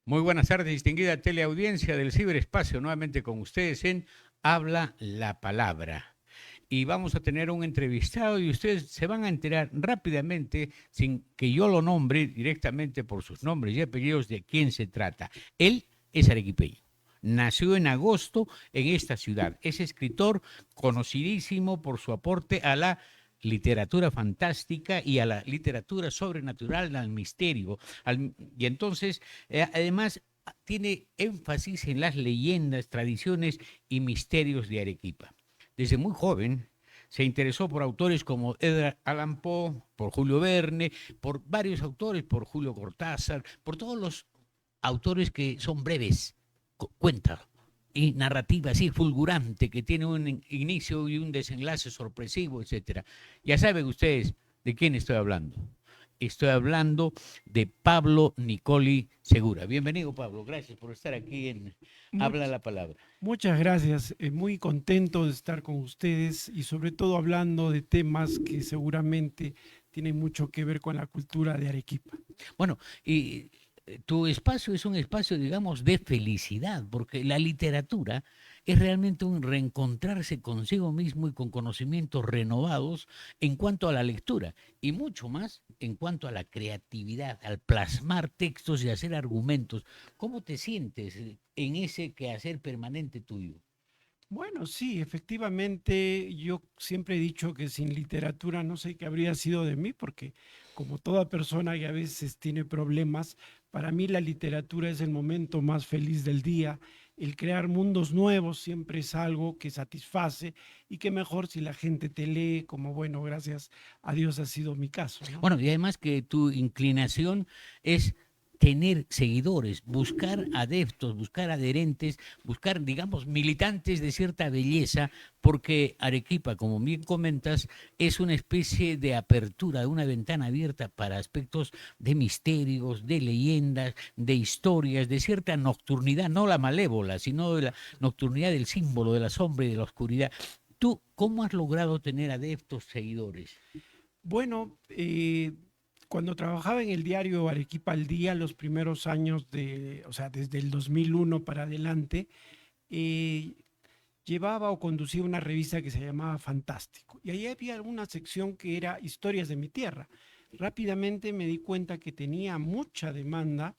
Muy buenas tardes, distinguida teleaudiencia del ciberespacio, nuevamente con ustedes en Habla la Palabra. Y vamos a tener un entrevistado y ustedes se van a enterar rápidamente, sin que yo lo nombre directamente por sus nombres y apellidos, de quién se trata. Él es arequipeño. Nació en agosto en esta ciudad. Es escritor conocidísimo por su aporte a la literatura fantástica y a la literatura sobrenatural, al misterio. Y entonces, además, tiene énfasis en las leyendas, tradiciones y misterios de Arequipa. Desde muy joven se interesó por autores como Edgar Allan Poe, por Julio Verne, por varios autores, por Julio Cortázar, por todos los autores que son breves, cuenta y narrativa así fulgurante, que tiene un inicio y un desenlace sorpresivo, etcétera. Ya saben ustedes de quién estoy hablando. Estoy hablando de Pablo Nicoli Segura. Bienvenido, Pablo. Gracias por estar aquí en Habla Much- la Palabra. Muchas gracias. Muy contento de estar con ustedes y sobre todo hablando de temas que seguramente tienen mucho que ver con la cultura de Arequipa. Bueno, y tu espacio es un espacio, digamos, de felicidad, porque la literatura es realmente un reencontrarse consigo mismo y con conocimientos renovados en cuanto a la lectura y mucho más en cuanto a la creatividad, al plasmar textos y hacer argumentos. ¿Cómo te sientes en ese quehacer permanente tuyo? Bueno, sí, efectivamente, yo siempre he dicho que sin literatura no sé qué habría sido de mí, porque como toda persona que a veces tiene problemas, para mí la literatura es el momento más feliz del día. El crear mundos nuevos siempre es algo que satisface y que mejor si la gente te lee, como bueno, gracias a Dios ha sido mi caso, ¿no? Bueno, y además que tu inclinación es tener seguidores, buscar adeptos, buscar adherentes, buscar, digamos, militantes de cierta belleza, porque Arequipa, como bien comentas, es una especie de apertura, de una ventana abierta para aspectos de misterios, de leyendas, de historias, de cierta nocturnidad, no la malévola, sino de la nocturnidad del símbolo, de la sombra y de la oscuridad. ¿Tú cómo has logrado tener adeptos, seguidores? Bueno, cuando trabajaba en el diario Arequipa al Día, los primeros años o sea, desde el 2001 para adelante, eh, llevaba o conducía una revista que se llamaba Fantástico. Y ahí había una sección que era Historias de mi tierra. Rápidamente me di cuenta que tenía mucha demanda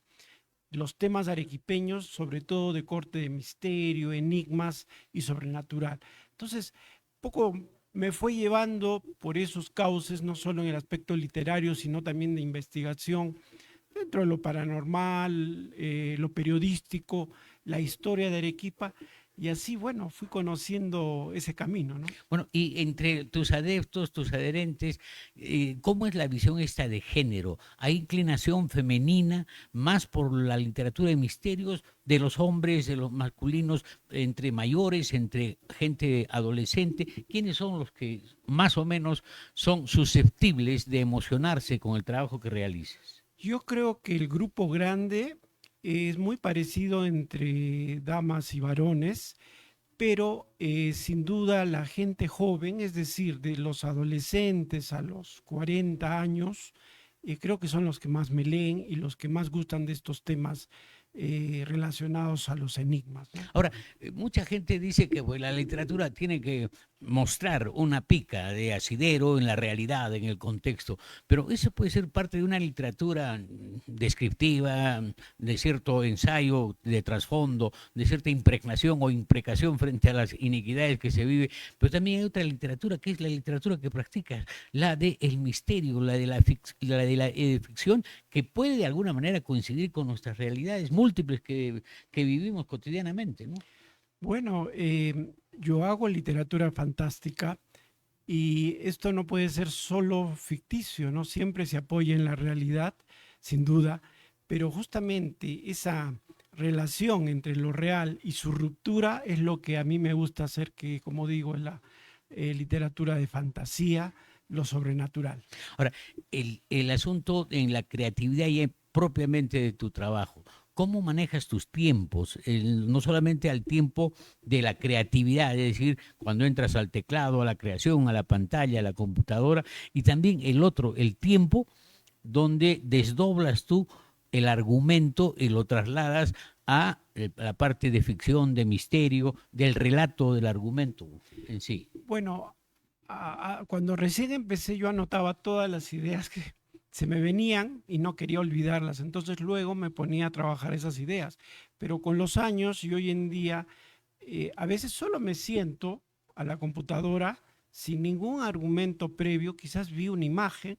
los temas arequipeños, sobre todo de corte de misterio, enigmas y sobrenatural. Entonces, poco me fue llevando por esos cauces, no solo en el aspecto literario, sino también de investigación, dentro de lo paranormal, lo periodístico, la historia de Arequipa, y así, bueno, fui conociendo ese camino, ¿no? Bueno, y entre tus adeptos, tus adherentes, ¿cómo es la visión esta de género? ¿Hay inclinación femenina más por la literatura de misterios de los hombres, de los masculinos, entre mayores, entre gente adolescente? ¿Quiénes son los que más o menos son susceptibles de emocionarse con el trabajo que realizas? Yo creo que el grupo grande es muy parecido entre damas y varones, pero sin duda la gente joven, es decir, de los adolescentes a los 40 años, creo que son los que más me leen y los que más gustan de estos temas relacionados a los enigmas, ¿no? Ahora, mucha gente dice que pues, la literatura tiene que mostrar una pica de asidero en la realidad, en el contexto, pero eso puede ser parte de una literatura descriptiva, de cierto ensayo de trasfondo, de cierta impregnación o imprecación frente a las iniquidades que se vive, pero también hay otra literatura que es la literatura que practicas, la del misterio, la de la ficción, que puede de alguna manera coincidir con nuestras realidades múltiples que vivimos cotidianamente, ¿no? Bueno, yo hago literatura fantástica y esto no puede ser solo ficticio, ¿no? Siempre se apoya en la realidad, sin duda, pero justamente esa relación entre lo real y su ruptura es lo que a mí me gusta hacer, que como digo, en la literatura de fantasía, lo sobrenatural. Ahora, el asunto en la creatividad y propiamente de tu trabajo, ¿cómo manejas tus tiempos? No solamente al tiempo de la creatividad, es decir, cuando entras al teclado, a la creación, a la pantalla, a la computadora, y también el otro, el tiempo donde desdoblas tú el argumento y lo trasladas a la parte de ficción, de misterio, del relato del argumento en sí. Bueno, cuando recién empecé yo anotaba todas las ideas que se me venían y no quería olvidarlas. Entonces luego me ponía a trabajar esas ideas. Pero con los años y hoy en día, a veces solo me siento a la computadora sin ningún argumento previo, quizás vi una imagen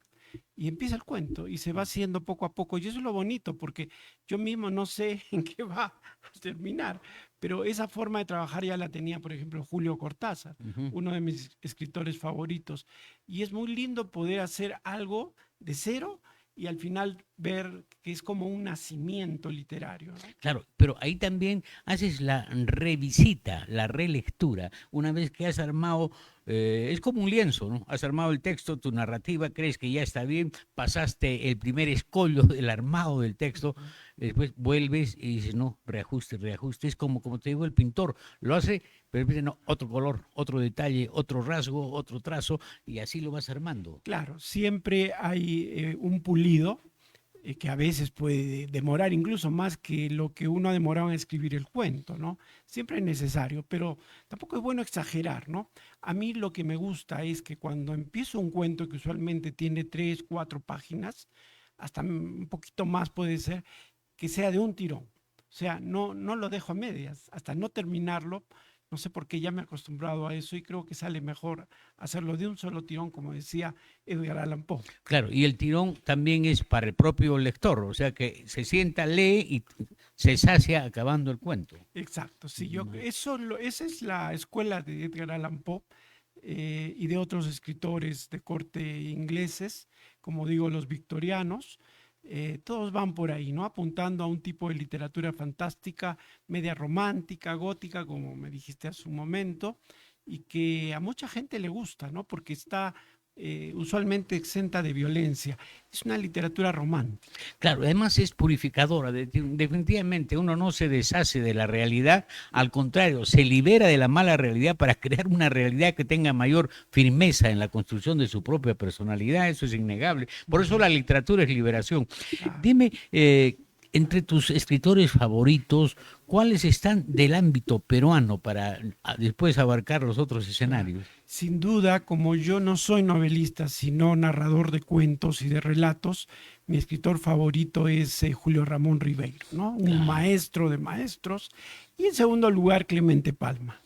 y empieza el cuento y se va haciendo poco a poco. Y eso es lo bonito, porque yo mismo no sé en qué va a terminar, pero esa forma de trabajar ya la tenía, por ejemplo, Julio Cortázar, Ujú. uno de mis escritores favoritos. Y es muy lindo poder hacer algo de cero y al final ver que es como un nacimiento literario, ¿no? Claro, pero ahí también haces la revisita, la relectura. Una vez que has armado, es como un lienzo, ¿no? Has armado el texto, tu narrativa, crees que ya está bien, pasaste el primer escollo del armado del texto, Ujú. después vuelves y dices, no, reajuste, reajuste. Es como te digo, el pintor lo hace, pero dice, no, otro color, otro detalle, otro rasgo, otro trazo, y así lo vas armando. Claro, siempre hay un pulido que a veces puede demorar incluso más que lo que uno ha demorado en escribir el cuento, ¿no? Siempre es necesario, pero tampoco es bueno exagerar, ¿no? A mí lo que me gusta es que cuando empiezo un cuento que usualmente tiene 3, 4 páginas, hasta un poquito más puede ser, que sea de un tirón. O sea, no lo dejo a medias, hasta no terminarlo. No sé por qué ya me he acostumbrado a eso y creo que sale mejor hacerlo de un solo tirón, como decía Edgar Allan Poe. Claro, y el tirón también es para el propio lector, o sea que se sienta, lee y se sacia acabando el cuento. Exacto, sí, Ma- esa es la escuela de Edgar Allan Poe y de otros escritores de corte ingleses, como digo, los victorianos. Todos van por ahí, ¿no? Apuntando a un tipo de literatura fantástica, media romántica, gótica, como me dijiste hace un momento, y que a mucha gente le gusta, ¿no? Porque está usualmente exenta de violencia. Es una literatura romántica. Claro, además es purificadora, definitivamente uno no se deshace de la realidad, al contrario, se libera de la mala realidad para crear una realidad que tenga mayor firmeza en la construcción de su propia personalidad, eso es innegable. Por eso Ujú. la literatura es liberación. Claro. Dime, entre tus escritores favoritos, ¿cuáles están del ámbito peruano para después abarcar los otros Claro. escenarios? Sin duda, como yo no soy novelista, sino narrador de cuentos y de relatos, mi escritor favorito es Julio Ramón Ribeiro, ¿no? Un Claro. maestro de maestros. Y en segundo lugar, Clemente Palma.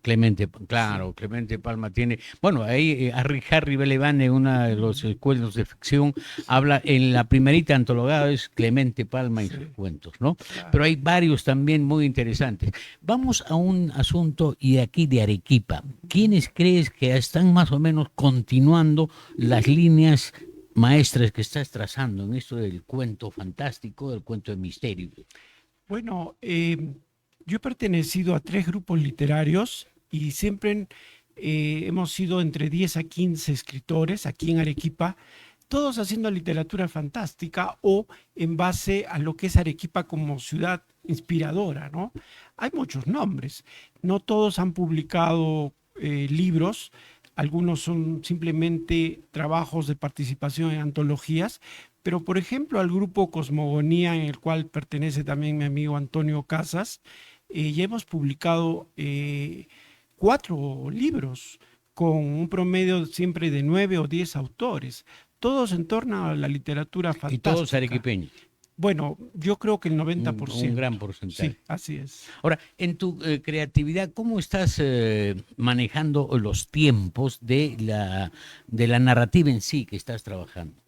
Clemente, Sí, claro, Clemente Palma tiene, bueno, ahí Harry Belafonte, uno de los cuentos de ficción, habla en la primerita antologada es Clemente Palma y sus sí, cuentos, ¿no? Pero claro. hay varios también muy interesantes. Vamos a un asunto y aquí de Arequipa. ¿Quiénes crees que están más o menos continuando las líneas maestras que estás trazando en esto del cuento fantástico, del cuento de misterio? Bueno, yo he pertenecido a 3 grupos literarios y siempre hemos sido entre 10 a 15 escritores aquí en Arequipa, todos haciendo literatura fantástica o en base a lo que es Arequipa como ciudad inspiradora, ¿no? Hay muchos nombres, no todos han publicado libros, algunos son simplemente trabajos de participación en antologías, pero por ejemplo al grupo Cosmogonía, en el cual pertenece también mi amigo Antonio Casas, ya hemos publicado 4 libros con un promedio siempre de 9 o 10 autores, todos en torno a la literatura Y todos fantástica. arequipeños, Bueno, yo creo que el noventa por un gran ciento porcentaje. Sí, así es. Ahora, en tu creatividad, ¿cómo estás manejando los tiempos de la narrativa en sí que estás trabajando?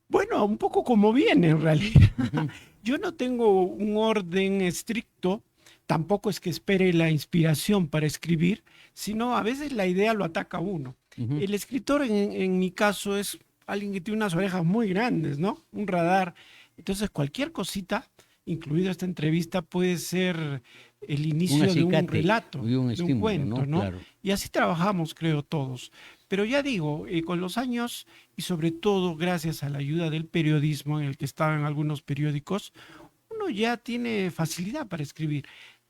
Bueno, un poco como viene en realidad. Ujú, Yo no tengo un orden estricto, tampoco es que espere la inspiración para escribir, sino a veces la idea lo ataca a uno. ujú. El escritor en mi caso es alguien que tiene unas orejas muy grandes, ¿no? Un radar. Entonces cualquier cosita, incluida esta entrevista, puede ser el Un inicio de un acicate relato, y un de un estímulo, cuento, ¿no? ¿no? Claro. Y así trabajamos, creo, todos. Pero ya digo, con los años y sobre todo gracias a la ayuda del periodismo en el que estaba en algunos periódicos, uno ya tiene facilidad para escribir.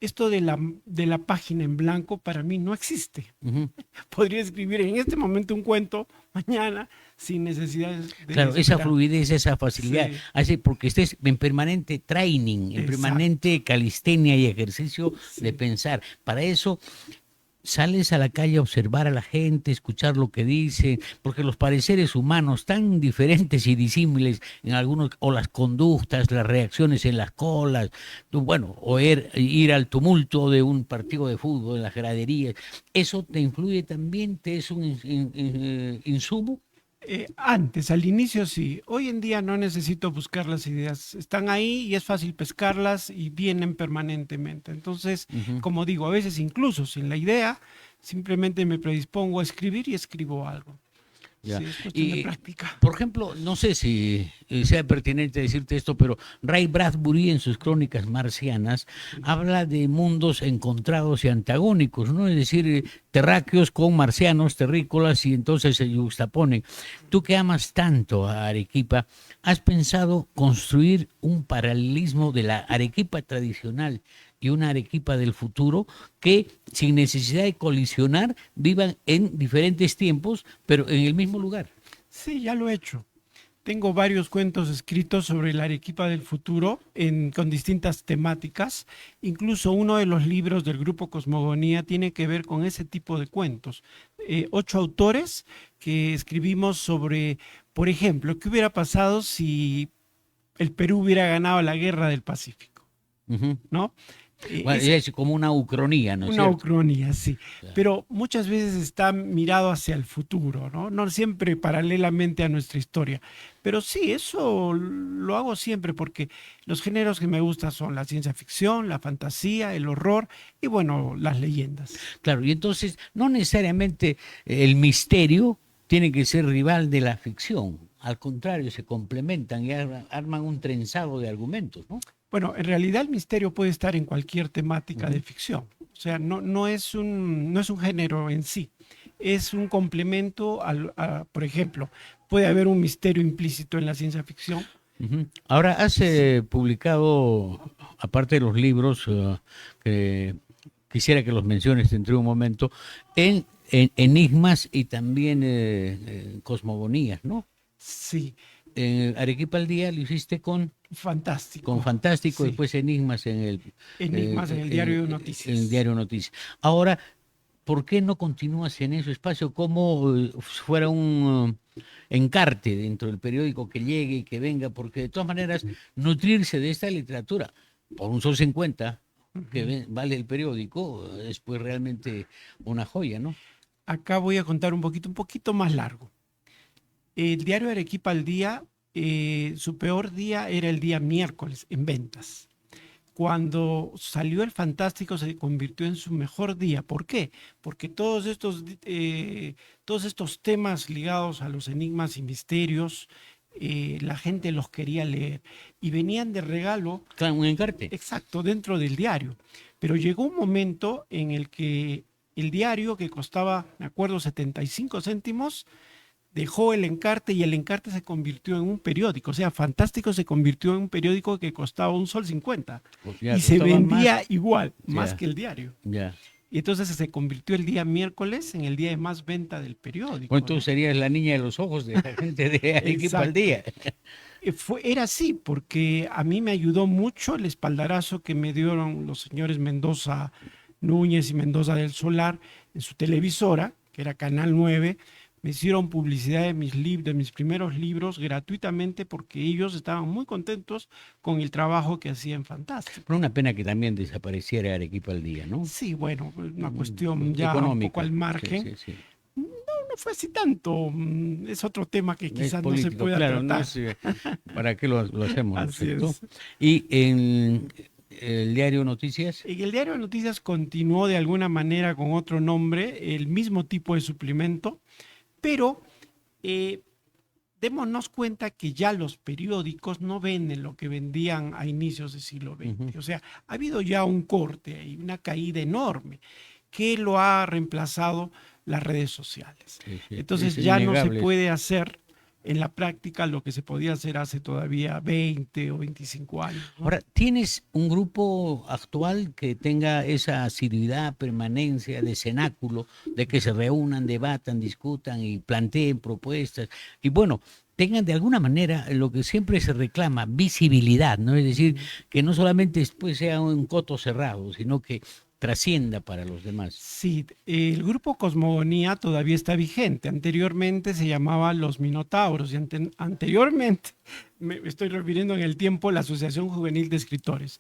esto de la página en blanco para mí no existe. Ujú. Podría escribir en este momento un cuento, mañana, sin necesidad de Claro, esa esperar. fluidez, esa facilidad, Sí, hace porque estés en permanente training, en exacto. permanente calistenia y ejercicio de Sí, pensar. Para eso sales a la calle a observar a la gente, escuchar lo que dice, porque los pareceres humanos tan diferentes y disímiles en algunos, o las conductas, las reacciones en las colas, bueno, o ir al tumulto de un partido de fútbol en las graderías, eso te influye también, te es un insumo. Antes, al inicio sí. Hoy en día no necesito buscar las ideas. Están ahí y es fácil pescarlas y vienen permanentemente. Entonces, Ujú. como digo, a veces incluso sin la idea, simplemente me predispongo a escribir y escribo algo. Ya. Sí, es cuestión de Y, práctica. por ejemplo, no sé si sea pertinente decirte esto, pero Ray Bradbury en sus crónicas marcianas Sí. habla de mundos encontrados y antagónicos, ¿no? Es decir, terráqueos con marcianos, terrícolas, y entonces se juxtaponen. Tú que amas tanto a Arequipa, ¿has pensado construir un paralelismo de la Arequipa tradicional y una Arequipa del futuro que, sin necesidad de colisionar, vivan en diferentes tiempos, pero en el mismo lugar? Sí, ya lo he hecho. Tengo varios cuentos escritos sobre la Arequipa del futuro con distintas temáticas. Incluso uno de los libros del grupo Cosmogonía tiene que ver con ese tipo de cuentos. 8 autores que escribimos sobre, por ejemplo, qué hubiera pasado si el Perú hubiera ganado la guerra del Pacífico, Ujú. ¿no? Bueno, Es es como una ucronía, ¿no es una cierto? ucronía, sí, Claro. pero muchas veces está mirado hacia el futuro, ¿no? No siempre paralelamente a nuestra historia. Pero sí, eso lo hago siempre porque los géneros que me gustan son la ciencia ficción, la fantasía, el horror y bueno, las leyendas. Claro, y entonces no necesariamente el misterio tiene que ser rival de la ficción. Al contrario, se complementan y arman un trenzado de argumentos, ¿no? Bueno, en realidad el misterio puede estar en cualquier temática de Ujú. ficción. O sea, no es un género en sí. Es un complemento por ejemplo, puede haber un misterio implícito en la ciencia ficción. Ujú. Ahora, has Sí. publicado, aparte de los libros, que quisiera que los menciones dentro de un momento, en Enigmas y también Cosmogonías, ¿no? Sí, En Arequipa al Día lo hiciste con fantástico. Fantástico, Sí, después Enigmas enigmas en el diario de en noticias. Diario Noticias. Ahora, ¿por qué no continúas en ese espacio como fuera un encarte dentro del periódico que llegue y que venga? Porque de todas maneras, nutrirse de esta literatura por un sol 50 que Ujú. vale el periódico es pues realmente una joya, ¿no? Acá voy a contar un poquito más largo. El diario Arequipa al día, su peor día era el día miércoles en ventas. Cuando salió el Fantástico se convirtió en su mejor día. ¿Por qué? Porque todos estos temas ligados a los enigmas y misterios, la gente los quería leer y venían de regalo, Claro, un encarte. exacto, dentro del diario. Pero llegó un momento en el que el diario, que costaba, me acuerdo, 75 céntimos, dejó el encarte y el encarte se convirtió en un periódico. O sea, Fantástico se convirtió en un periódico que costaba un sol 50 Pues ya y se costaba más, vendía igual, más ya, que el diario. ya. Y entonces se convirtió el día miércoles en el día de más venta del Bueno, periódico, tú ¿no? serías la niña de los ojos de la gente de Arequipa al Exacto. Día. Era así, porque a mí me ayudó mucho el espaldarazo que me dieron los señores Mendoza Núñez y Mendoza del Solar en su televisora, que era Canal 9. Me hicieron publicidad de mis primeros libros gratuitamente porque ellos estaban muy contentos con el trabajo que hacía en Pero Fantástico. una pena que también desapareciera Arequipa al Día, ¿no? Sí, bueno, una cuestión ya un poco Económica, al sí, margen. sí, sí. No fue así tanto, es otro tema que Es quizás no se político, pueda claro, no tratar. es para qué lo hacemos, ¿no es Así cierto? es. Y en el diario Noticias, En el diario de noticias continuó de alguna manera con otro nombre, el mismo tipo de suplemento, pero eh, démonos cuenta que ya los periódicos no venden lo que vendían a inicios del siglo ujú, XX. O sea, ha habido ya un corte y una caída enorme que lo ha reemplazado las redes sociales. sí, sí, es Entonces ya no se innegable eso. puede hacer en la práctica lo que se podía hacer hace todavía 20 o 25 años, ¿no? Ahora, ¿tienes un grupo actual que tenga esa asiduidad, permanencia de cenáculo, de que se reúnan, debatan, discutan y planteen propuestas? Y bueno, tengan de alguna manera lo que siempre se reclama, visibilidad, ¿no? Es decir, que no solamente después sea un coto cerrado, sino que trascienda para los demás. Sí, el grupo Cosmogonía todavía está vigente. Anteriormente se llamaba Los Minotauros y anteriormente, me estoy refiriendo en el tiempo, la Asociación Juvenil de Escritores.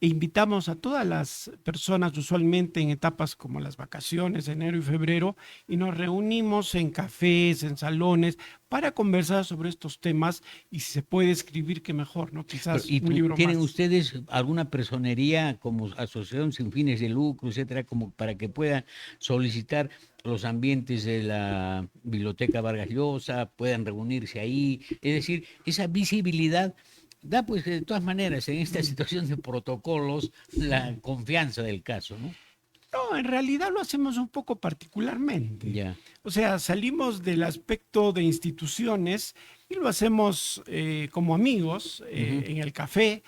E invitamos a todas las personas, usualmente en etapas como las vacaciones, enero y febrero, y nos reunimos en cafés, en salones, para conversar sobre estos temas y si se puede escribir, qué mejor, ¿no? Quizás ¿Y un libro tienen más. ustedes alguna personería como asociación sin fines de lucro, etcétera, como para que puedan solicitar los ambientes de la Biblioteca Vargas Llosa, puedan reunirse ahí? Es decir, esa visibilidad da pues de todas maneras en esta situación de protocolos la confianza del caso, ¿no? No, en realidad lo hacemos un poco particularmente. Ya. O sea, salimos del aspecto de instituciones y lo hacemos como amigos Ujú. en el café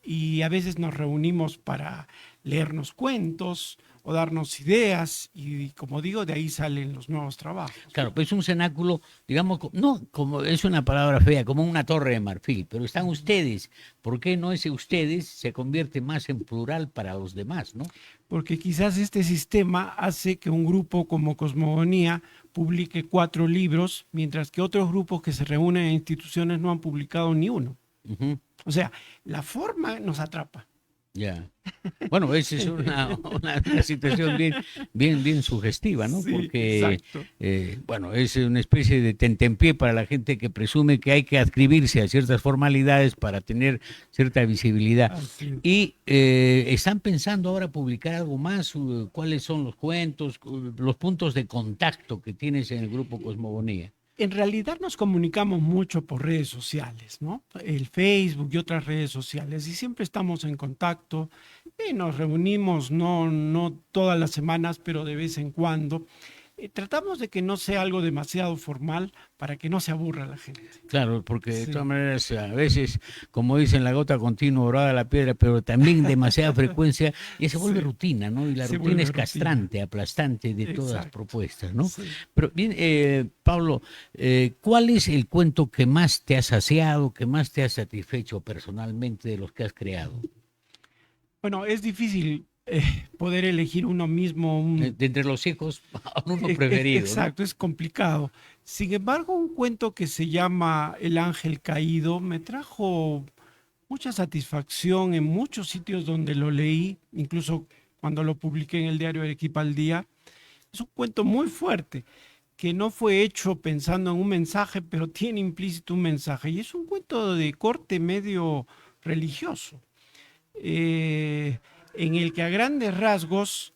y a veces nos reunimos para leernos cuentos o darnos ideas y como digo, de ahí salen los nuevos trabajos, Claro, ¿no? pues es un cenáculo, digamos, no como es una palabra fea, como una torre de marfil, pero están ustedes. ¿Por qué no ese ustedes se convierte más en plural para los demás, ¿no? Porque quizás este sistema hace que un grupo como Cosmogonía publique 4 libros, mientras que otros grupos que se reúnen en instituciones no han publicado ni uno. Ujú. O sea, la forma nos atrapa. Ya. Bueno, esa es una situación bien sugestiva, ¿no? Sí, Porque, exacto. bueno, es una especie de tentempié para la gente que presume que hay que adscribirse a ciertas formalidades para tener cierta visibilidad. Así es. Y están pensando ahora publicar algo más. ¿Cuáles son los cuentos, los puntos de contacto que tienes en el grupo Cosmogonía? En realidad nos comunicamos mucho por redes sociales, ¿no? El Facebook y otras redes sociales y siempre estamos en contacto y nos reunimos, no todas las semanas, pero de vez en cuando. Tratamos de que no sea algo demasiado formal para que no se aburra la gente. Claro, porque de todas Sí, maneras, a veces, como dicen, la gota continua orada la piedra, pero también demasiada frecuencia, ya se vuelve sí, rutina, ¿no? Y la se rutina vuelve es rutina. castrante, aplastante de todas las Exacto. propuestas, ¿no? Sí. Pero bien, Pablo, ¿cuál es el cuento que más te ha saciado, que más te ha satisfecho personalmente de los que has creado? Bueno, es difícil poder elegir uno mismo un. De entre los hijos, uno preferido, ¿no? Exacto, es complicado. Sin embargo, un cuento que se llama El Ángel Caído me trajo mucha satisfacción en muchos sitios donde lo leí, incluso cuando lo publiqué en el diario Arequipa al Día. Es un cuento muy fuerte, que no fue hecho pensando en un mensaje, pero tiene implícito un mensaje. Y es un cuento de corte medio religioso, eh, en el que a grandes rasgos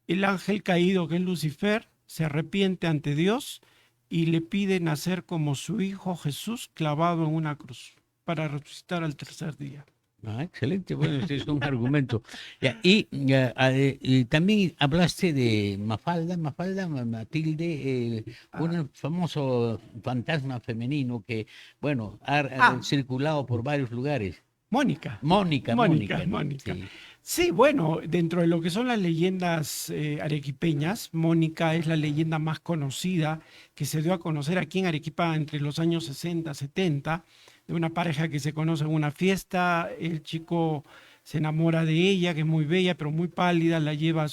el ángel caído, que es Lucifer, se arrepiente ante Dios y le pide nacer como su hijo Jesús clavado en una cruz para resucitar al tercer día. Ah, excelente, bueno, este es un argumento. Ya, y también hablaste de Matilde, Ah, un famoso fantasma femenino que, bueno, ha ah, circulado por varios lugares. Mónica. Mónica, ¿no? Mónica. Sí. Sí, bueno, dentro de lo que son las leyendas arequipeñas, Mónica es la leyenda más conocida que se dio a conocer aquí en Arequipa entre los años 60, 70, de una pareja que se conoce en una fiesta, el chico se enamora de ella, que es muy bella, pero muy pálida, la lleva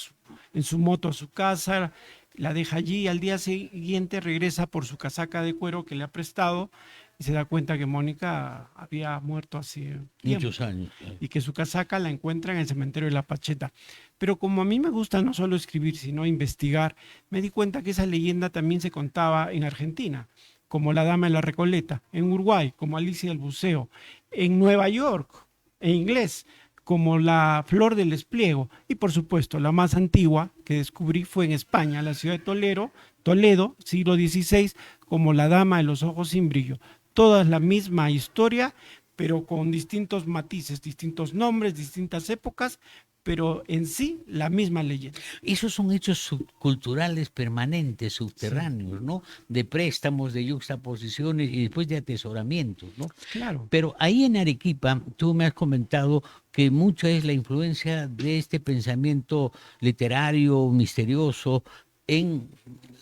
en su moto a su casa, la deja allí y al día siguiente regresa por su casaca de cuero que le ha prestado y se da cuenta que Mónica había muerto hace Muchos tiempo años, claro. y que su casaca la encuentra en el cementerio de La Pacheta. Pero como a mí me gusta no solo escribir, sino investigar, me di cuenta que esa leyenda también se contaba en Argentina, como la Dama de la Recoleta, en Uruguay, como Alicia del Buceo, en Nueva York, en inglés, como la Flor del Espliego, y por supuesto la más antigua que descubrí fue en España, la ciudad de Toledo, siglo XVI, como la Dama de los Ojos sin Brillo. Todas la misma historia, pero con distintos matices, distintos nombres, distintas épocas, pero en sí la misma leyenda. Esos son hechos subculturales permanentes, subterráneos, ¿no? De préstamos, de yuxtaposiciones y después de atesoramientos, ¿no? Claro. Pero ahí en Arequipa, tú me has comentado que mucha es la influencia de este pensamiento literario, misterioso, en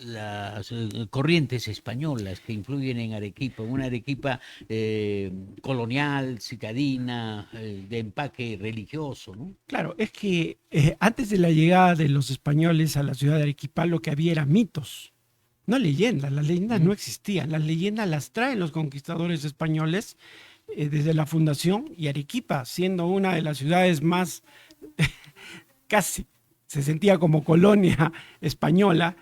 las corrientes españolas que influyen en Arequipa, una Arequipa colonial, citadina, de empaque religioso, ¿no? Claro, es que antes de la llegada de los españoles a la ciudad de Arequipa lo que había era mitos, no leyendas. Las leyendas no existían, las leyendas las traen los conquistadores españoles desde la fundación, y Arequipa, siendo una de las ciudades más casi se sentía como colonia española,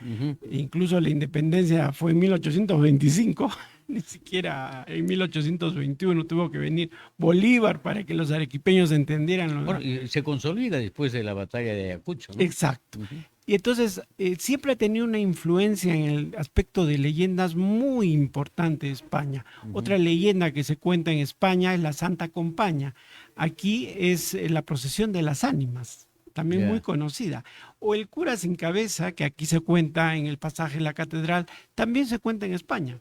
incluso la independencia fue en 1825, ni siquiera en 1821 tuvo que venir Bolívar para que los arequipeños entendieran. Bueno, y se consolida después de la batalla de Ayacucho, ¿no? Exacto. Y entonces siempre ha tenido una influencia en el aspecto de leyendas muy importante de España. Otra leyenda que se cuenta en España es la Santa Compaña. Aquí es la procesión de las ánimas, también muy conocida. O el cura sin cabeza, que aquí se cuenta en el pasaje de la catedral, también se cuenta en España.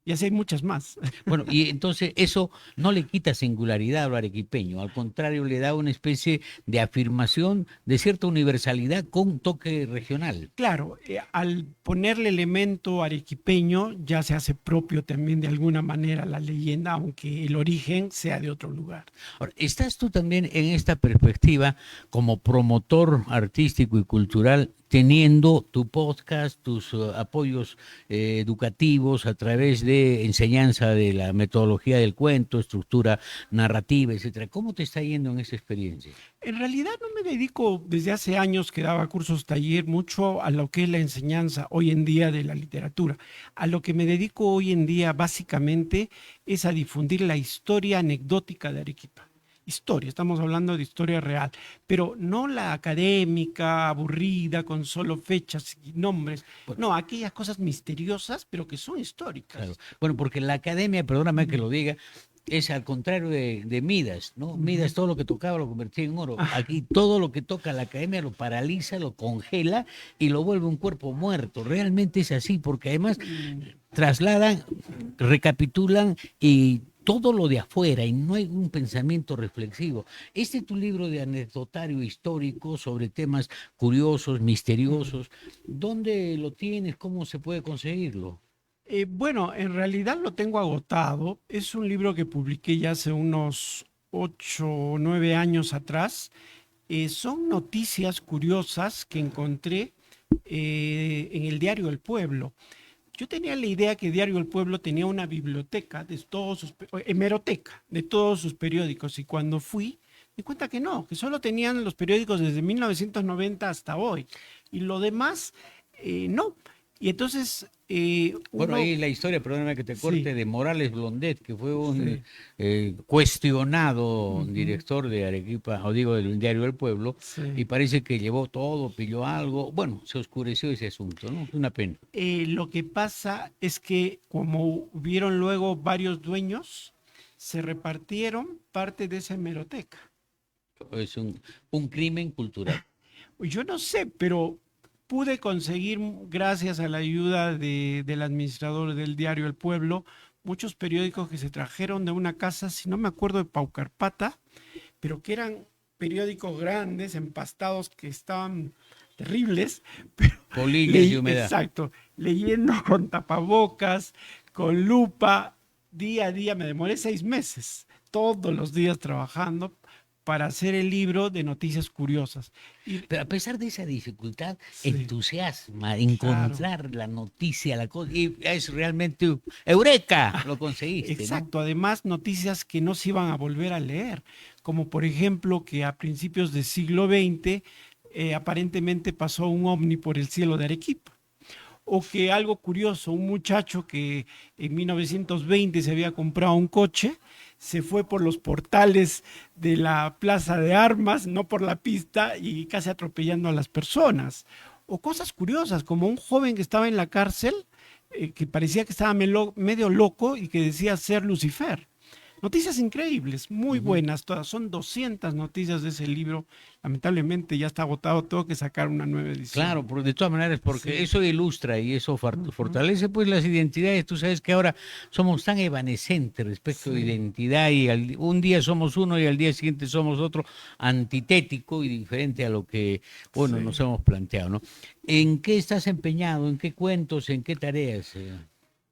Y así hay muchas más. Bueno, y entonces eso no le quita singularidad a lo arequipeño, al contrario, le da una especie de afirmación de cierta universalidad con toque regional. Claro, al ponerle elemento arequipeño ya se hace propio también de alguna manera la leyenda, aunque el origen sea de otro lugar. Ahora, ¿estás tú también en esta perspectiva como promotor artístico y cultural, teniendo tu podcast, tus apoyos educativos a través de enseñanza de la metodología del cuento, estructura narrativa, etcétera? ¿Cómo te está yendo en esa experiencia? En realidad no me dedico desde hace años que daba cursos taller mucho a lo que es la enseñanza hoy en día de la literatura. A lo que me dedico hoy en día básicamente es a difundir la historia anecdótica de Arequipa. Historia, estamos hablando de historia real, pero no la académica, aburrida, con solo fechas y nombres. No, aquellas cosas misteriosas, pero que son históricas. Claro. Bueno, porque la academia, perdóname que lo diga, es al contrario de Midas, ¿no? Midas todo lo que tocaba lo convertía en oro. Aquí todo lo que toca la academia lo paraliza, lo congela y lo vuelve un cuerpo muerto. Realmente es así, porque además trasladan, recapitulan y todo lo de afuera, y no hay un pensamiento reflexivo. Este es tu libro de anecdotario histórico sobre temas curiosos, misteriosos. ¿Dónde lo tienes? ¿Cómo se puede conseguirlo? Bueno, en realidad lo tengo agotado. Es un libro que publiqué ya hace unos 8 o 9 años atrás. Son noticias curiosas que encontré en el diario El Pueblo. Yo tenía la idea que Diario El Pueblo tenía una biblioteca de todos sus, hemeroteca de todos sus periódicos, y cuando fui me di cuenta que no, que solo tenían los periódicos desde 1990 hasta hoy, y lo demás no. Y entonces Bueno, ahí la historia, perdóname que te corte, sí, de Morales Blondet, que fue un sí, cuestionado director de Arequipa, o digo, del diario El Pueblo, y sí. parece que llevó todo, pilló algo. Bueno, se oscureció ese asunto, ¿no? Es una pena. Lo que pasa es que como hubieron luego varios dueños, se repartieron parte de esa hemeroteca. Es un crimen cultural. Yo no sé, pero pude conseguir, gracias a la ayuda del administrador del diario El Pueblo, muchos periódicos que se trajeron de una casa, si no me acuerdo, de Paucarpata, pero que eran periódicos grandes, empastados, que estaban terribles, pero Polillas y humedad. exacto, leyendo con tapabocas, con lupa, día a día. Me demoré 6 meses, todos los días trabajando para hacer el libro de noticias curiosas. Y, Pero a pesar de esa dificultad, sí, entusiasma claro. encontrar la noticia, la cosa, y es realmente eureka, lo conseguiste, ¿no? Exacto, además noticias que no se iban a volver a leer, como por ejemplo que a principios del siglo XX aparentemente pasó un ovni por el cielo de Arequipa. O que algo curioso, un muchacho que en 1920 se había comprado un coche, se fue por los portales de la plaza de armas, no por la pista, y casi atropellando a las personas. O cosas curiosas, como un joven que estaba en la cárcel, que parecía que estaba medio loco y que decía ser Lucifer. noticias increíbles, muy Ujú. buenas todas. Son 200 noticias de ese libro. Lamentablemente ya está agotado, tengo que sacar una nueva edición. Claro, de todas maneras, porque Sí. eso ilustra y eso Ujú. fortalece pues las identidades. Tú sabes que ahora somos tan evanescentes respecto de Sí, identidad y un día somos uno y al día siguiente somos otro, antitético y diferente a lo que, bueno, nos sí. hemos planteado, ¿no? ¿En qué estás empeñado? ¿En qué cuentos? ¿En qué tareas?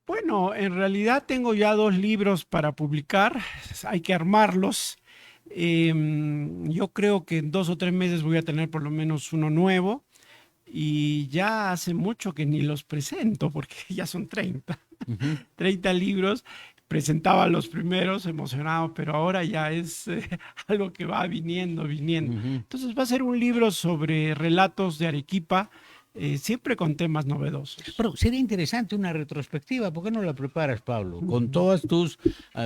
Bueno, en realidad tengo ya 2 libros para publicar, hay que armarlos. Yo creo que en 2 o 3 meses voy a tener por lo menos uno nuevo y ya hace mucho que ni los presento porque ya son 30 libros. Presentaba los primeros emocionado, pero ahora ya es algo que va viniendo, viniendo. Ujú. Entonces va a ser un libro sobre relatos de Arequipa, siempre con temas novedosos. Pero sería interesante una retrospectiva, ¿por qué no la preparas, Pablo? Con Ujú, todas tus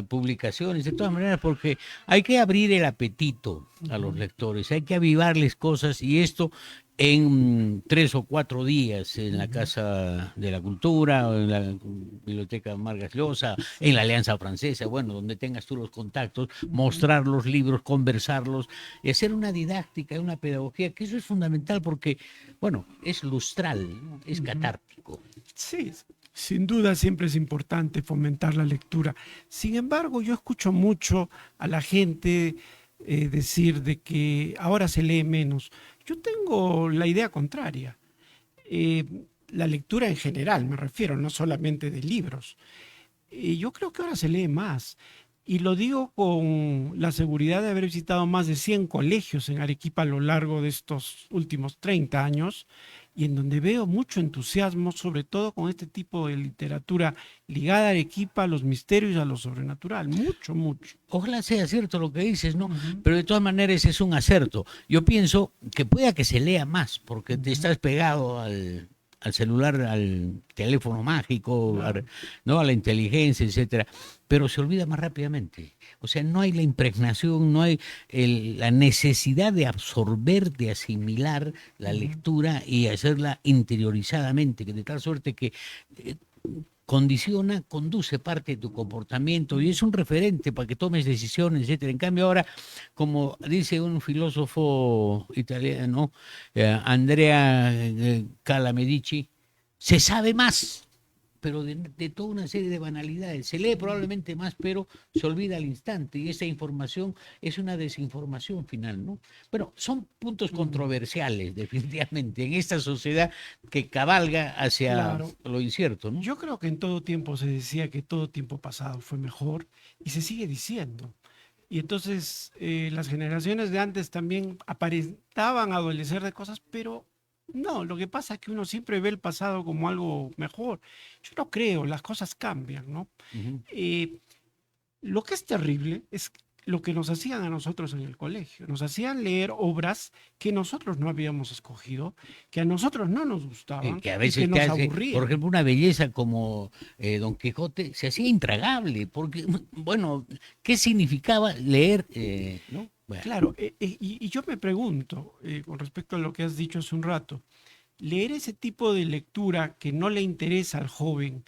publicaciones, de todas maneras, porque hay que abrir el apetito a los ujú, lectores, hay que avivarles cosas y esto en 3 o 4 días en la ujú. Casa de la Cultura, o en la Biblioteca Vargas Llosa, en la Sí. Alianza Francesa, bueno, donde tengas tú los contactos, Ujú, mostrar los libros, conversarlos y hacer una didáctica, una pedagogía, que eso es fundamental porque bueno, es lustral, ¿no? Es ujú. catártico. Sí, sin duda siempre es importante fomentar la lectura. Sin embargo, yo escucho mucho a la gente decir de que ahora se lee menos. Yo tengo la idea contraria. Eh, la lectura en general, me refiero, no solamente de libros. Yo creo que ahora se lee más. Y lo digo con la seguridad de haber visitado más de 100 colegios en Arequipa a lo largo de estos últimos 30 años y en donde veo mucho entusiasmo, sobre todo con este tipo de literatura ligada a Arequipa, a los misterios y a lo sobrenatural. Mucho, mucho. Ojalá sea cierto lo que dices, ¿no? Ujú, Pero de todas maneras es un acerto. Yo pienso que pueda que se lea más, porque te ujú, estás pegado al celular, al teléfono mágico, claro. ¿no? A la inteligencia, etcétera, pero se olvida más rápidamente. O sea, no hay la impregnación, no hay la necesidad de absorber, de asimilar la Ujú, lectura y hacerla interiorizadamente, que de tal suerte que eh, condiciona, conduce parte de tu comportamiento y es un referente para que tomes decisiones, etcétera. En cambio ahora, como dice un filósofo italiano, Andrea Calamedici, se sabe más, pero de toda una serie de banalidades. Se lee probablemente más, pero se olvida al instante y esa información es una desinformación final, ¿no? Bueno, son puntos ujú. controversiales, definitivamente, en esta sociedad que cabalga hacia Claro. lo incierto, ¿no? Yo creo que en todo tiempo se decía que todo tiempo pasado fue mejor y se sigue diciendo. Y entonces las generaciones de antes también aparentaban adolecer de cosas, pero no, lo que pasa es que uno siempre ve el pasado como algo mejor. Yo no creo, las cosas cambian, ¿no? Ujú. Eh, lo que es terrible es lo que nos hacían a nosotros en el colegio. Nos hacían leer obras que nosotros no habíamos escogido, que a nosotros no nos gustaban Que a y que veces te nos hace, por aburrían. ejemplo, una belleza como Don Quijote, se hacía intragable, porque, bueno, ¿qué significaba leer? ¿No? Bueno, Claro, y yo me pregunto, con respecto a lo que has dicho hace un rato, leer ese tipo de lectura que no le interesa al joven,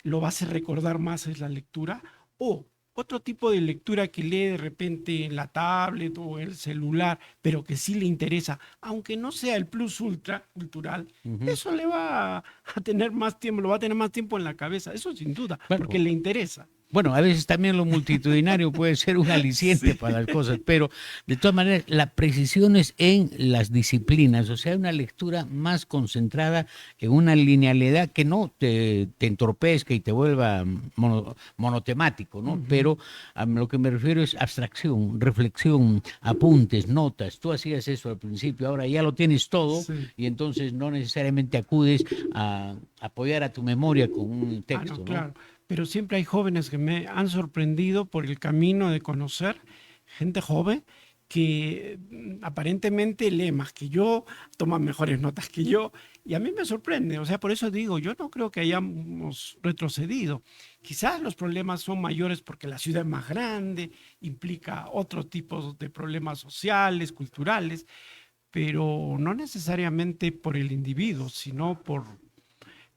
¿lo va a hacer recordar más es la lectura? O otro tipo de lectura que lee de repente en la tablet o el celular, pero que sí le interesa, aunque no sea el plus ultra cultural, ujú. eso le va a tener más tiempo, lo va a tener más tiempo en la cabeza, eso sin duda, porque Bueno, le interesa. bueno, a veces también lo multitudinario puede ser un aliciente Sí, para las cosas, pero de todas maneras, la precisión es en las disciplinas, o sea, una lectura más concentrada en una linealidad que no te entorpezca y te vuelva monotemático, ¿no? ujú, Pero a lo que me refiero es abstracción, reflexión, apuntes, notas. Tú hacías eso al principio, ahora ya lo tienes todo sí. y entonces no necesariamente acudes a apoyar a tu memoria con un Ah, no, texto, ¿no? claro. Pero siempre hay jóvenes que me han sorprendido por el camino de conocer gente joven que aparentemente lee más que yo, toma mejores notas que yo, y a mí me sorprende. O sea, por eso digo, yo no creo que hayamos retrocedido. Quizás los problemas son mayores porque la ciudad es más grande, implica otros tipos de problemas sociales, culturales, pero no necesariamente por el individuo, sino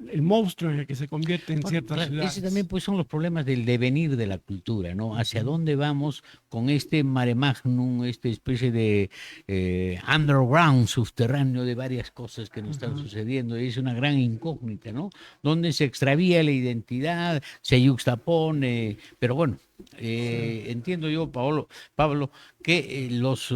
el monstruo en el que se convierte en Bueno, ciertas claro, ese también ciudades. pues son los problemas del devenir de la cultura, ¿no? ¿Hacia Ujú, dónde vamos con este mare magnum, esta especie de underground subterráneo de varias cosas que nos están ujú. sucediendo? Y es una gran incógnita, ¿no? Donde se extravía la identidad, se yuxtapone, pero bueno, Sí. entiendo yo, Pablo, que los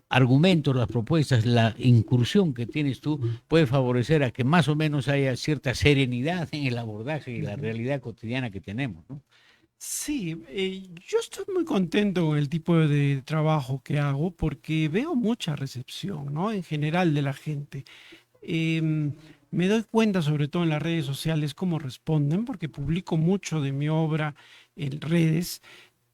argumentos, las propuestas, la incursión que tienes tú puede favorecer a que más o menos haya cierta serenidad en el abordaje y la Ujú. realidad cotidiana que tenemos, ¿no? Sí, yo estoy muy contento con el tipo de trabajo que hago porque veo mucha recepción, ¿no? En general de la gente. Em, Me doy cuenta, sobre todo en las redes sociales, cómo responden, porque publico mucho de mi obra en redes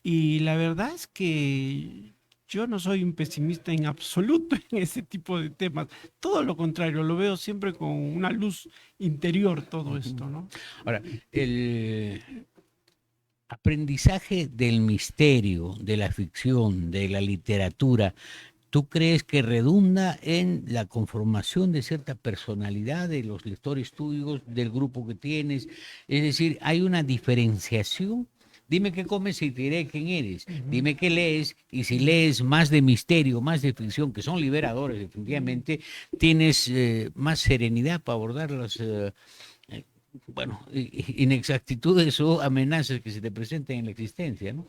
y la verdad es que yo no soy un pesimista en absoluto en ese tipo de temas. Todo lo contrario, lo veo siempre con una luz interior todo Ujú. esto, ¿no? Ahora, el aprendizaje del misterio, de la ficción, de la literatura, ¿tú crees que redunda en la conformación de cierta personalidad de los lectores tuyos, del grupo que tienes? Es decir, ¿hay una diferenciación? Dime qué comes y te diré quién eres. Ujú, Dime qué lees y si ujú. lees más de misterio, más de ficción, que son liberadores definitivamente, tienes más serenidad para abordar las, eh, bueno, inexactitudes o amenazas que se te presenten en la existencia, ¿no?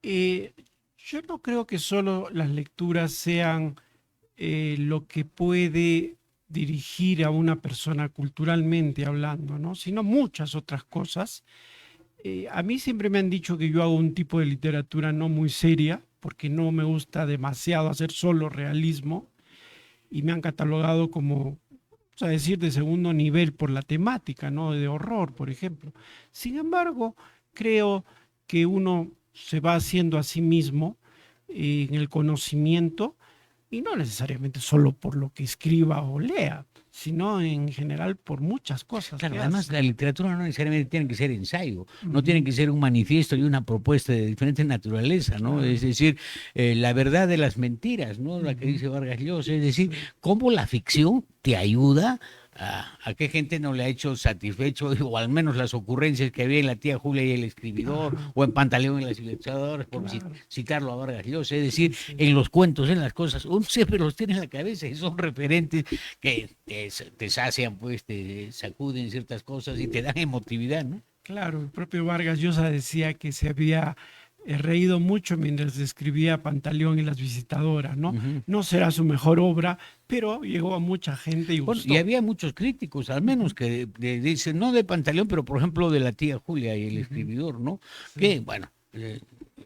Eh, yo no creo que solo las lecturas sean lo que puede dirigir a una persona culturalmente hablando, ¿no? Sino muchas otras cosas. A mí siempre me han dicho que yo hago un tipo de literatura no muy seria, porque no me gusta demasiado hacer solo realismo, y me han catalogado como, o sea, decir, de segundo nivel por la temática, ¿no? De horror, por ejemplo. Sin embargo, creo que uno se va haciendo a sí mismo en el conocimiento y no necesariamente solo por lo que escriba o lea, sino en general por muchas cosas Claro, que además hace. la literatura no necesariamente tiene que ser ensayo, no tiene Ujú, que ser un manifiesto y una propuesta de diferente naturaleza, ¿no? Es claro. decir, la verdad de las mentiras, ¿no? La que Ujú, dice Vargas Llosa, es decir, sí, cómo la ficción te ayuda a qué gente no le ha hecho satisfecho, o al menos las ocurrencias que había en la tía Julia y el escribidor, ajá, o en Pantaleón y las ilustradoras, por claro. citarlo a Vargas Llosa, es Sí, decir, sí. en los cuentos, en las cosas, uno siempre los tiene en la cabeza y son referentes que te sacian, pues, te sacuden ciertas cosas y te dan emotividad, ¿no? Claro, el propio Vargas Llosa decía que se había reído mucho mientras escribía Pantaleón y las visitadoras, ¿no? Ujú. No será su mejor obra, pero llegó a mucha gente y Bueno, y gustó. había muchos críticos, al menos, Ujú, que dicen, no de Pantaleón, pero por ejemplo de la tía Julia y el ujú, escribidor, ¿no? sí. Que, bueno,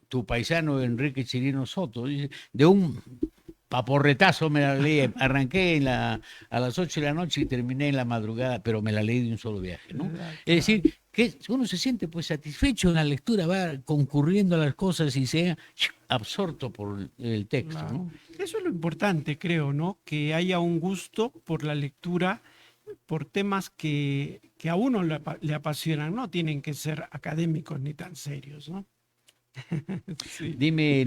tu paisano Enrique Chirino Soto, dice, de un paporretazo me la leí, arranqué a las 8 de la noche y terminé en la madrugada, pero me la leí de un solo viaje, ¿no? Es Claro, decir, que uno se siente pues satisfecho en la lectura, va concurriendo a las cosas y sea absorto por el texto, claro. ¿no? Eso es lo importante, creo, ¿no? Que haya un gusto por la lectura, por temas que a uno le apasionan, no tienen que ser académicos ni tan serios, ¿no? Sí. Dime,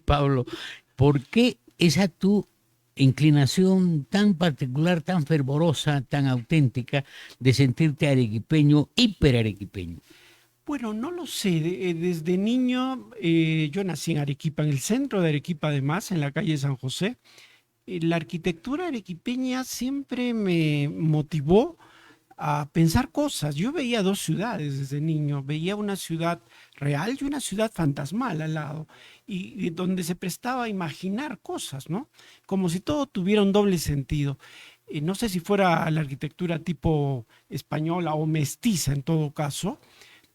Pablo, ¿por qué esa tu inclinación tan particular, tan fervorosa, tan auténtica de sentirte arequipeño, hiperarequipeño? Bueno, no lo sé. Desde niño, yo nací en Arequipa, en el centro de Arequipa, además, en la calle San José. La arquitectura arequipeña siempre me motivó a pensar cosas. Yo veía dos ciudades desde niño. Veía una ciudad real y una ciudad fantasmal al lado, y donde se prestaba a imaginar cosas, ¿no? Como si todo tuviera un doble sentido. No sé si fuera la arquitectura tipo española o mestiza en todo caso,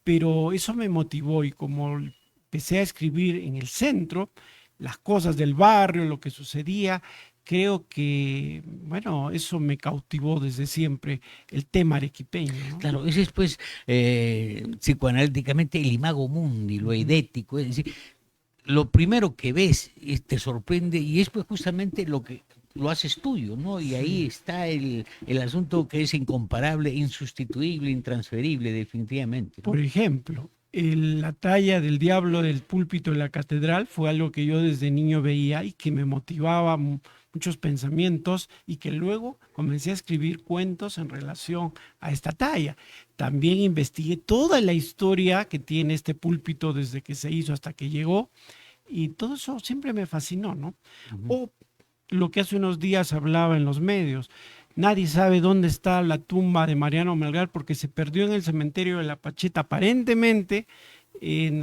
pero eso me motivó y como empecé a escribir en el centro, las cosas del barrio, lo que sucedía, creo que, bueno, eso me cautivó desde siempre, el tema arequipeño, ¿no? Claro, ese es pues psicoanalíticamente el imago mundi, lo Ujú, eidético, es decir, lo primero que ves te sorprende y es pues justamente lo que lo haces tuyo, ¿no? Y ahí sí. está el asunto que es incomparable, insustituible, intransferible, definitivamente, Por ¿no? ejemplo, La talla del diablo del púlpito en la catedral fue algo que yo desde niño veía y que me motivaba muchos pensamientos y que luego comencé a escribir cuentos en relación a esta talla. También investigué toda la historia que tiene este púlpito desde que se hizo hasta que llegó y todo eso siempre me fascinó, ¿no? O lo que hace unos días hablaba en los medios. Nadie sabe dónde está la tumba de Mariano Melgar porque se perdió en el cementerio de La Pacheta, aparentemente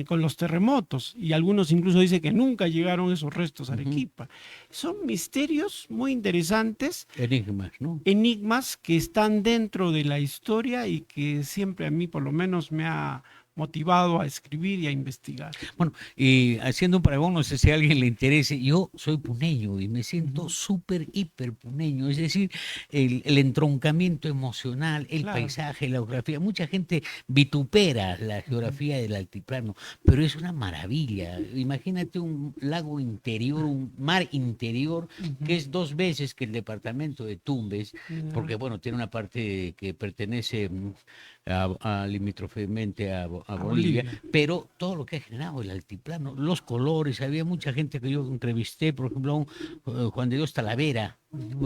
con los terremotos. Y algunos incluso dicen que nunca llegaron esos restos a Arequipa. Son misterios muy interesantes. Enigmas, ¿no? Enigmas que están dentro de la historia y que siempre a mí por lo menos me ha motivado a escribir y a investigar. Bueno, y haciendo un paragón, no sé si a alguien le interese, yo soy puneño y me siento súper, hiper puneño, es decir, el entroncamiento emocional, el paisaje, la geografía. Mucha gente vitupera la geografía del altiplano, pero es una maravilla. Imagínate un lago interior, un mar interior, que es 2 veces que el departamento de Tumbes, porque bueno, tiene una parte que pertenece limítrofemente a Bolivia, pero todo lo que ha generado el altiplano, los colores, había mucha gente que yo entrevisté, por ejemplo, a Juan de Dios Talavera,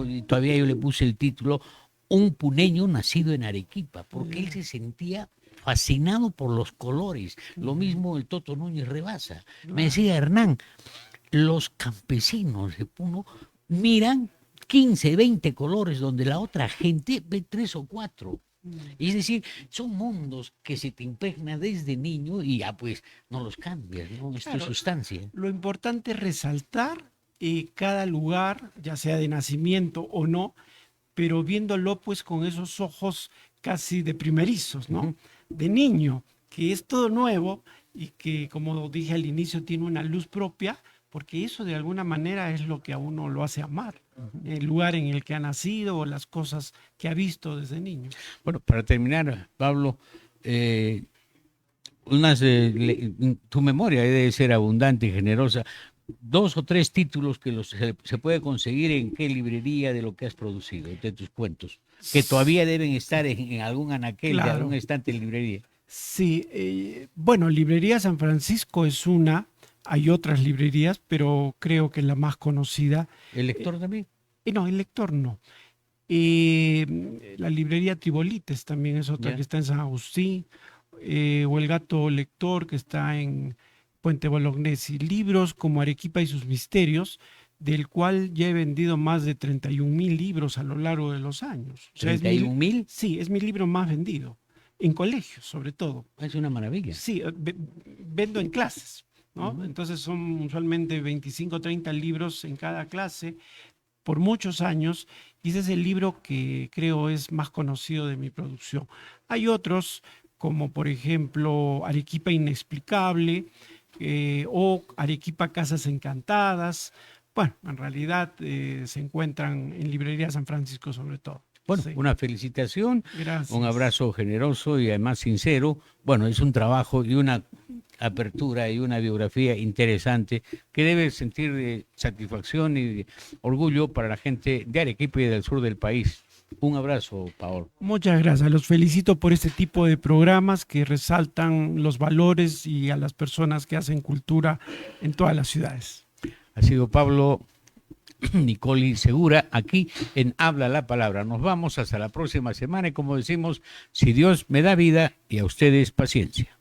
y todavía yo le puse el título, un puneño nacido en Arequipa, porque él se sentía fascinado por los colores, lo mismo el Toto Núñez Rebasa. Me decía Hernán, los campesinos de Puno miran 15, 20 colores donde la otra gente ve 3 o 4. Es decir, son mundos que se te impregna desde niño y ya pues no los cambias, ¿no? Es tu sustancia. Lo importante es resaltar cada lugar, ya sea de nacimiento o no, pero viéndolo pues con esos ojos casi de primerizos, ¿no? De niño, que es todo nuevo y que, como dije al inicio, tiene una luz propia, porque eso de alguna manera es lo que a uno lo hace amar, el lugar en el que ha nacido o las cosas que ha visto desde niño. Bueno, para terminar, Pablo, tu memoria debe ser abundante y generosa. 2 o 3 títulos que se puede conseguir en qué librería de lo que has producido, de tus cuentos, que todavía deben estar en algún anaquel, de algún estante de librería. Sí, bueno, Librería San Francisco es una. Hay otras librerías, pero creo que la más conocida. ¿El lector también? No, el lector no. La librería Tribolites también es otra que está en San Agustín. O el Gato Lector que está en Puente Bolognesi. Libros como Arequipa y sus misterios, del cual ya he vendido más de 31,000 libros a lo largo de los años. O sea, ¿31,000? Sí, es mi libro más vendido. En colegios, sobre todo. Es una maravilla. Sí, vendo en clases, ¿no? Entonces son usualmente 25 o 30 libros en cada clase por muchos años y ese es el libro que creo es más conocido de mi producción. Hay otros como por ejemplo Arequipa Inexplicable o Arequipa Casas Encantadas. Bueno, en realidad se encuentran en Librería San Francisco sobre todo. Bueno, sí. Una felicitación, gracias. Un abrazo generoso y además sincero. Bueno, es un trabajo y una apertura y una biografía interesante que debe sentir satisfacción y orgullo para la gente de Arequipa y del sur del país. Un abrazo, Paolo. Muchas gracias. Los felicito por este tipo de programas que resaltan los valores y a las personas que hacen cultura en todas las ciudades. Ha sido Pablo Nicoli Segura, aquí en Habla la Palabra. Nos vamos hasta la próxima semana y como decimos, si Dios me da vida y a ustedes paciencia.